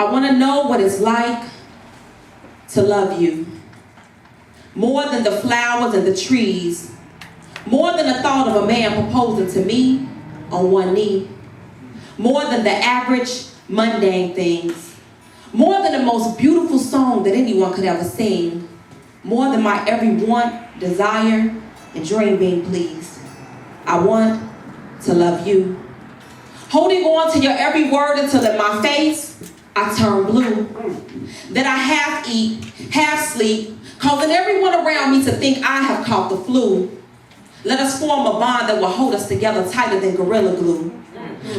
I want to know what it's like to love you. More than the flowers and the trees. More than the thought of a man proposing to me on one knee. More than the average, mundane things. More than the most beautiful song that anyone could ever sing. More than my every want, desire, and dream being pleased. I want to love you. Holding on to your every word until in my face, I turn blue. That I half eat, half sleep, causing everyone around me to think I have caught the flu. Let us form a bond that will hold us together tighter than Gorilla Glue.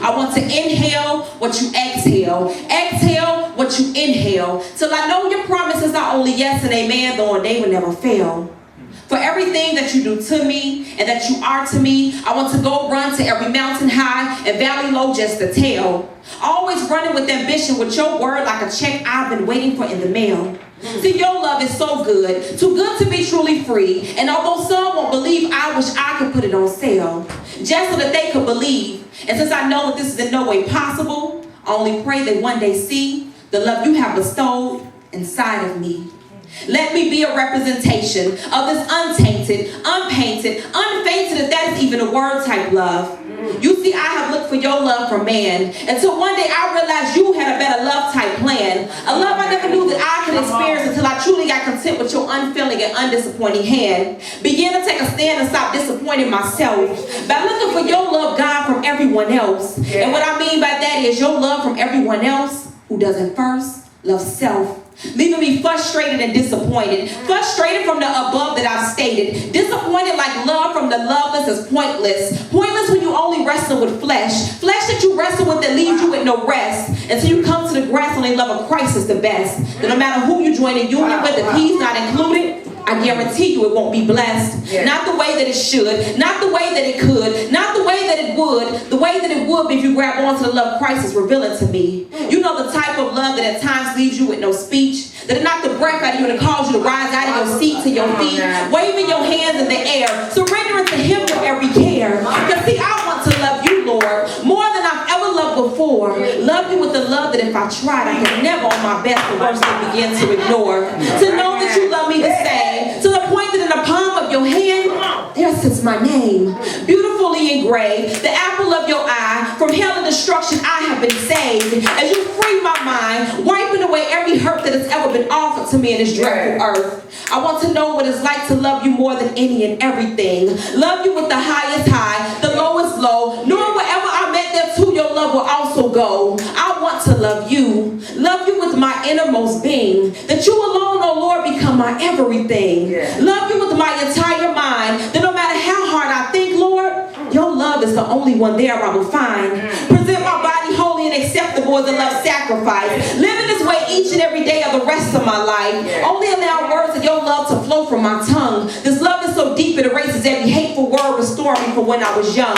I want to inhale what you exhale. Exhale what you inhale. Till I know your promises are only yes and amen, though they will never fail. For everything that you do to me and that you are to me, I want to go run to every mountain high and valley low just to tell. Always running with ambition with your word like a check I've been waiting for in the mail. See, your love is so good, too good to be truly free. And although some won't believe, I wish I could put it on sale, just so that they could believe. And since I know that this is in no way possible, I only pray they one day see the love you have bestowed inside of me. Let me be a representation of this untainted, unpainted, unfainted, if that is even a word, type love. You see, I have looked for your love from man until one day I realized you had a better love type plan. A love I never knew that I could experience until I truly got content with your unfailing and undisappointing hand. Began to take a stand and stop disappointing myself by looking for your love, God, from everyone else. And what I mean by that is your love from everyone else who doesn't first love self. Leaving me frustrated and disappointed. Frustrated from the above that I've stated. Disappointed like love from the loveless is pointless. Pointless when you only wrestle with flesh. Flesh that you wrestle with that leaves you with no rest. Until you come to the grass only love of Christ is the best. That no matter who you join in union with, if he's not included, I guarantee you it won't be blessed. Not the way that it should. Not the way that it could. Not the way that it would. The way that it would be if you grab onto the love Christ is revealing to me. You know the type of love that at times leaves you with no speech. That it knocked the breath out of you and it caused you to rise out of your seat to your feet. Waving your hands in the air. Surrendering to him with every care. Because see, I want to love you, Lord, more than I've ever loved before. Love you with the love that if I tried, I could never on my best the worst to begin to ignore. To know that you love me the same. To the point that in the palm of your hand, there sits my name. Beautifully engraved. The apple of your eye. From hell and destruction, I have been saved. As you free my mind, wiping away every hurt that has ever been offered to me in this dreadful earth. I want to know what it's like to love you more than any and everything. Love you with the highest high, the lowest low. Knowing wherever I met there too, your love will also go. I want to love you. Love you with my innermost being. That you alone, oh Lord, become my everything. Love you with my entire mind. That no matter how hard I think, Lord, your love is the only one there I will find. Present my body holy and acceptable as a love sacrifice. Living this way each and every day of the rest of my life. Only allow words of your love to flow from my tongue. This love is so deep it erases every hateful word restoring me from when I was young.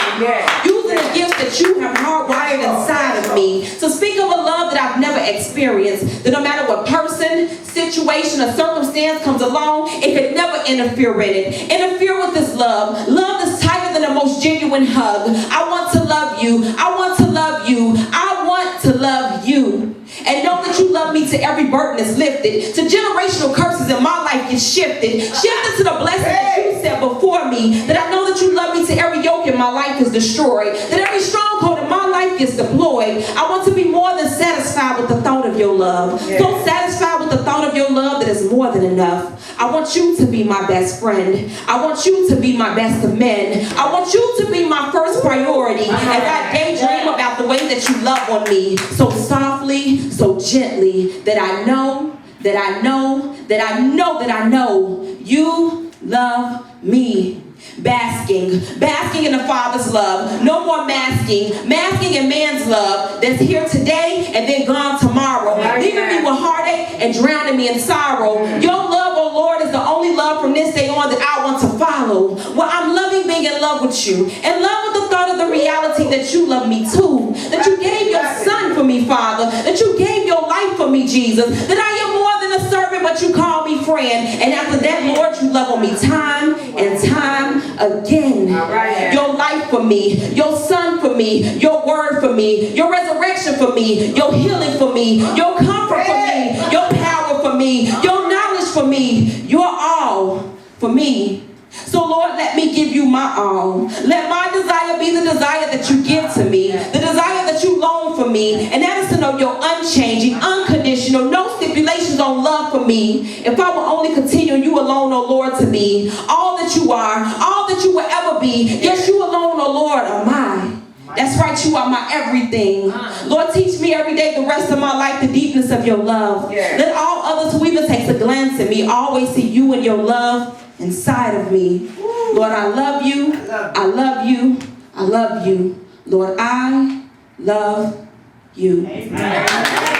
Using the gifts that you have hardwired inside of me to speak of a love that I've never experienced. That no matter what person, situation, or circumstance comes along, it could never interfere in it. Interfere with this love. Love that's tighter than the most genuine hug. I want to love you. I want to love you. I want to love you. And know that you love me to every burden is lifted. To generational curses in my life get shifted. Shifted to the blessing that you set before me. That I know that you love me to every yoke in my life is destroyed. That every stronghold in my life gets deployed. I want to be more than satisfied with the thought of your love. So satisfied with the thought of your love that is more than enough. I want you to be my best friend. I want you to be my best of men. I want you to be my first priority. As I daydream about the way that you love on me. So softly, so gently, that I know, that I know, that I know, that I know you love me. Basking in the Father's love. No more masking in man's love that's here today and then gone tomorrow. Leaving me with heartache and drowning me in sorrow. Your love, oh Lord, is the only love from this day on that I want to follow. Well, I'm loving being in love with you. In love with the thought of the reality that you love me too. That you gave your son for me, Father. That you gave your life for me, Jesus. That I am more than a servant, but you call me friend. And after that, Lord, you love on me time and time again. Your life for me, your son for me, your word for me, your resurrection for me, your healing for me, your comfort for me, your power for me, your knowledge for me, your all for me. So Lord, let me give you my all. Let my desire be the desire that you give to me, the desire that you long for me, and that is to know your unchanging, unconditional, no stipulations on love for me. If I will only continue you alone, oh Lord, to be all that you are, all that you will ever be. Yes, you alone, oh Lord, are mine. That's right, you are my everything. Lord, teach me every day, the rest of my life, the deepness of your love. Let all others who even takes a glance at me always see you and your love inside of me. Lord, I love you. I love you. I love you. Lord, I love you. Amen.